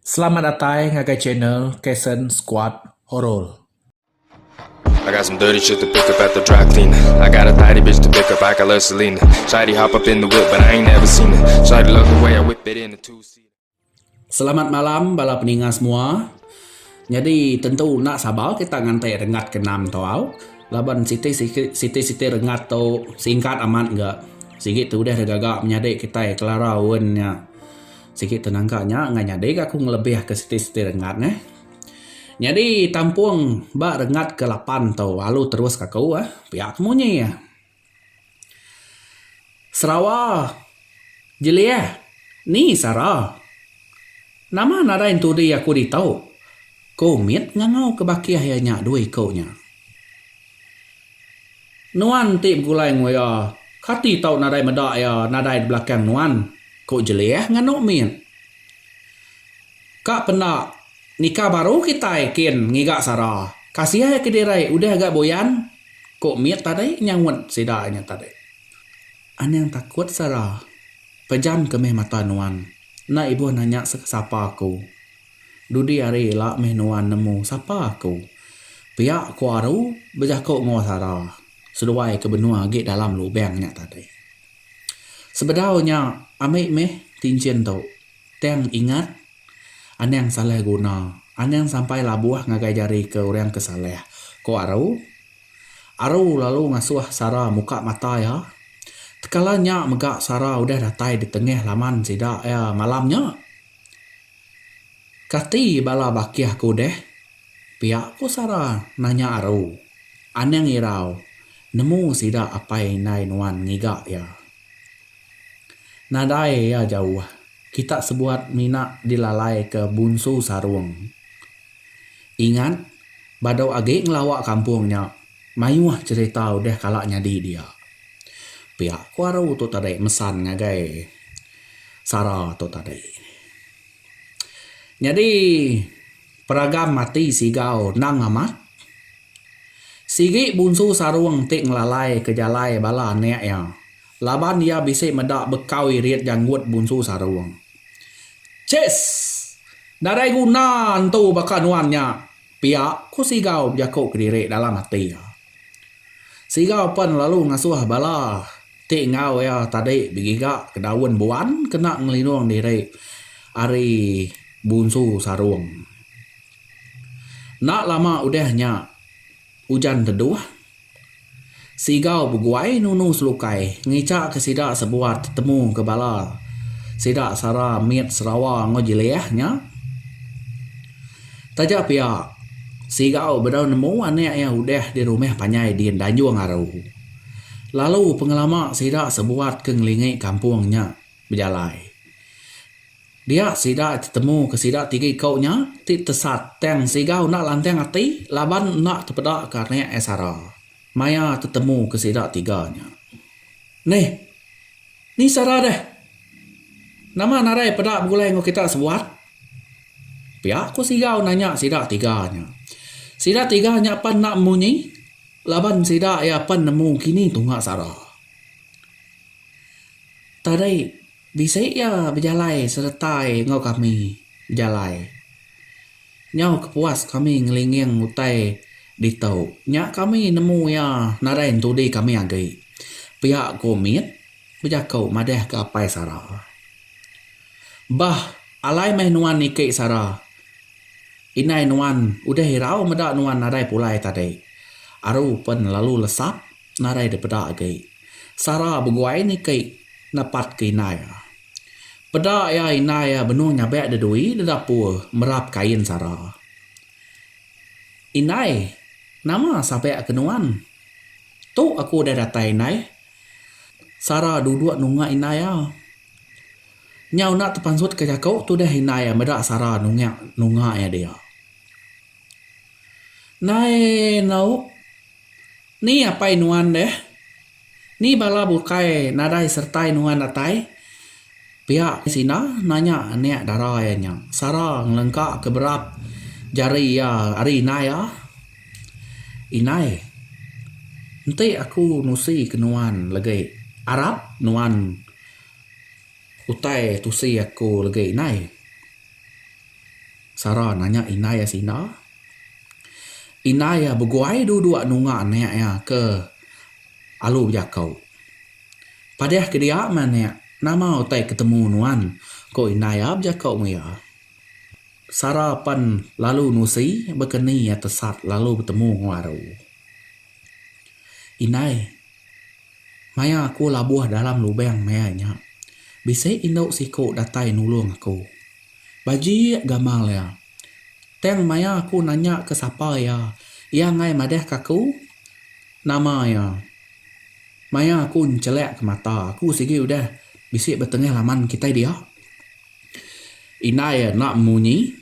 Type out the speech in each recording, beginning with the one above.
Selamat datang ke channel Kason Squad Horror. I got some dirty shit to pick up at the dry cleaner. I got a tidy bitch to pick up, I got Selena. Shady hop up in the whip, but I ain't never seen her. Shady love the way I whip it in a two-seater. Selamat malam bala peningat semua. Jadi tentu nak sabar kita ngantai rengat ke 6 tau. Laban siti rengat tau singkat amat enggak. Sikit tu dah gagak menyadik kita kelara wennya. Sikit tenangkanya nganyadik aku ngelebih ke siti rengat Jadi tampung bak rengat ke 8 tau. Lalu terus ke kau pihak kemunyi Sarawak. Jeli ni Sarah. Nama narain tu dia aku ditau. Kau mit ngangau kebakiah ya nyak duit kau nya. Nuan tip gulai ngoya. Kati tau nadai medak ya nadai belakang nuan. Kau jeli nganuk mit. Kak penak nikah baru kita ikin ngigak Sarah. Kasih ke dirai udah agak boyan. Kau mit tadi nyangwet sidanya tadi. Anang takut Sarah. Pejan ke meh mata nuan. Na ibu nanya siapa aku. Dudi hari lah meh nuan nemu siapa aku. Pihak ku aru berjakuk ngau Sarah. Seduai ke benua git dalam lubangnya tadi. Sebenarnya amik meh tincin tu. Teng ingat anang salah guna. Anang sampai labuah ngagai jari ke orang kesaleh. Ku aru lalu ngasuh Sarah muka mata ya. Tekalanya megak Sarah udah datai di tengah laman sidak ya malamnya. Kati bala bakiah ku deh. Pihak ku Sarah nanya aru. Anang irau. Nemu sidak apa nai nuan ngigak ya. Nadai ya jauh. Kita sebuat minak dilalai ke Bunsu Sarung. Ingat, badau agi ngelawak kampungnya. Mayuah cerita udah kalaknya di dia. Pihak kuaru tu tadi mesan ngagai Sarah tu tadi. Jadi peragam mati sigau nang amat. Sigi Bunsu Sarung tik ngelalai ke jalai bala nek ya. Laban dia bisik medak bekau irit janggut Bunsu Sarung. Ces! Darai guna tu bakanuannya. Pihak ku sigau jakuk kediri dalam hati ya. Sigau pun lalu ngasuh bala. Tik ngau ya tadi begigak ke daun buan kena ngelinung diri. Ari Bunsu Sarung. Nak lama udahnya hujan teduh. Sigau berguai nunu selukai. Ngicak ke sidak sebuat temu ke bala. Sidak Sarah mit Sarawak ngojilehnya. Tajak pihak. Sigau bedau nemu anak yang udah di rumah panyai di Danjuang Aru. Lalu pengalaman sidak sebuat ke ngelingi kampungnya berjalai. Dia sidak ketemu ke sidak tiga kaunya. Tik tesat teng sigau nak lanteng hati. Laban nak terpedak karena Sarah. Maya ketemu ke sidak tiganya. Ni Sarah deh. Nama narai pedak begulai ngo kita sebuat. Pihak ku sigau nanya sidak tiganya. Sidak tiganya pan nak munyi. Laban sidak ya pan nemu kini tunggak Sarah. Tadi bisa ya berjalai sertai ngau kami berjalai. Nyau kepuas kami ngelinging utai ditau. Nyak kami nemu ya narain tu di kami agai. Pihak komit berjakau madah ke apai Sarah. Bah, alai meh nuan nikik Sarah. Inai nuan udah hirau medak nuan narai pulai tadi. Aru pun lalu lesap narai depedak agai. Sarah berguai nikik napat ke inai. Pedak ya inai ya benung nyabek dedui di dapur merap kain Sarah. Inai, nama sampai kenuan. Tu aku dah datai inai. Sarah duduk nunggak inai ya. Nyau nak terpansut ke jakau tu dah inai ya medak Sarah nunggak ya dia. Nai nau. Ni apa nuan deh? Ni bala bukai nadai sertai nuan datai. Pihak sina nanya nek darah ya nya. Sarah ngelengkak keberap jari ya hari inai ya. Inai. Nanti aku nusi ke nuan lagi. Arab nuan utai tusi aku lagi inai. Sarah nanya Inai Sina. Inai berguai dua nunga nek ya ke alu jakau. Padeh ke dia mana nama utai ketemu nuan ko Inai jakau ya. Sarah pan lalu nusi berkeni atasat lalu bertemu ngaru. Inai, maya aku labuh dalam lubang mayanya. Bisa induk siko datai nulung aku. Baji gamal ya. Teng maya aku nanya ke siapa ya. Ia ngai madeh kaku. Nama ya. Maya aku celek ke mata. Aku sigi udah bisik bertengah laman kita dia. Inai nak munyi.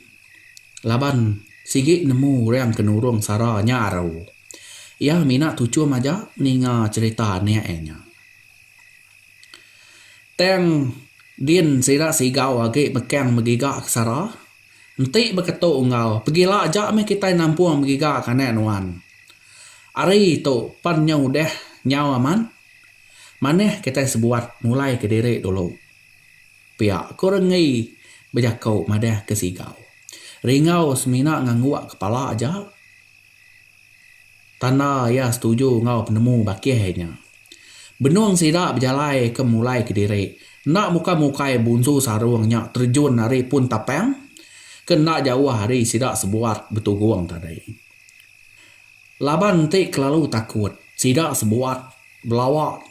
Laban sigi nemu rem kenurung Sarah nyaru. Ia mina tucu aja ninga cerita niaknya. Teng din sira sigau age bekang megigak Sarah. Nanti berketuk ngau. Pergilah aja me kita nampung megigak kanek nuan. Ari tu pan nyau deh nyau aman. Maneh kita sebuat mulai ke diri dulu. Pihak kurengi berjakau madeh ke sigau. Ringau semina nganguak kepala aja. Tanda ya setuju ngau penemu bakihnya. Benuang sida berjalai ke mulai ke diri. Nak muka-mukai bunsu sarungnya terjun hari pun tapang. Kena jauh hari sida sebuat betul guang tadi. Laban tik lalu takut. Sida sebuat belawak.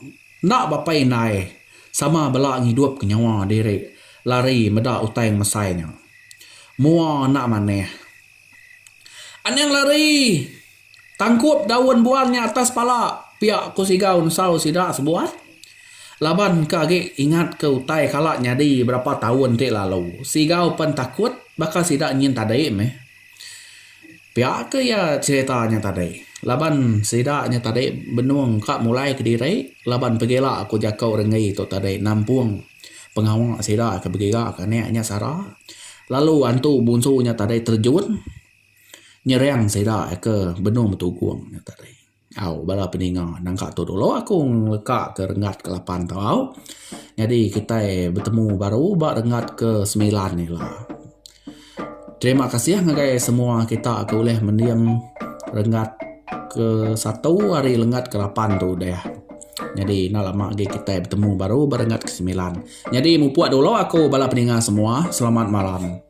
Nak bapai nai. Sama belak ngidup ke nyawa diri. Lari meda utang masainya. Mua nak maneh. Aneng lari. Tangkup daun buahnya atas pala. Pihak ku sigau nusau sida sebuat. Laban kage ingat ke utai kalak nyadi berapa tahun tik lalu. Sigau pun takut bakal sida nyin tadai meh. Pihak ke ya ceritanya tadi. Laban sida nya tadi benuang kak mulai ke diri. Laban pergilah aku jakau rengai tu tadi nampung pengawang sida ke begiga ke neknya Sarah. Lalu antu bunsunya tadi terjun. Nyerang sida ke benuang betuguang tadi. Au bala peninga nangka tu dulu aku lekak ke rengat ke-8 tau. Jadi kita bertemu baru bak rengat ke-9 ni lah. Terima kasih ngagai semua kita aku boleh mendiam rengat ke-1 hari rengat ke-8 tu dah. Jadi nak lama lagi kita bertemu baru berengat ke-9. Jadi mupuak dulu aku bala peninga semua. Selamat malam.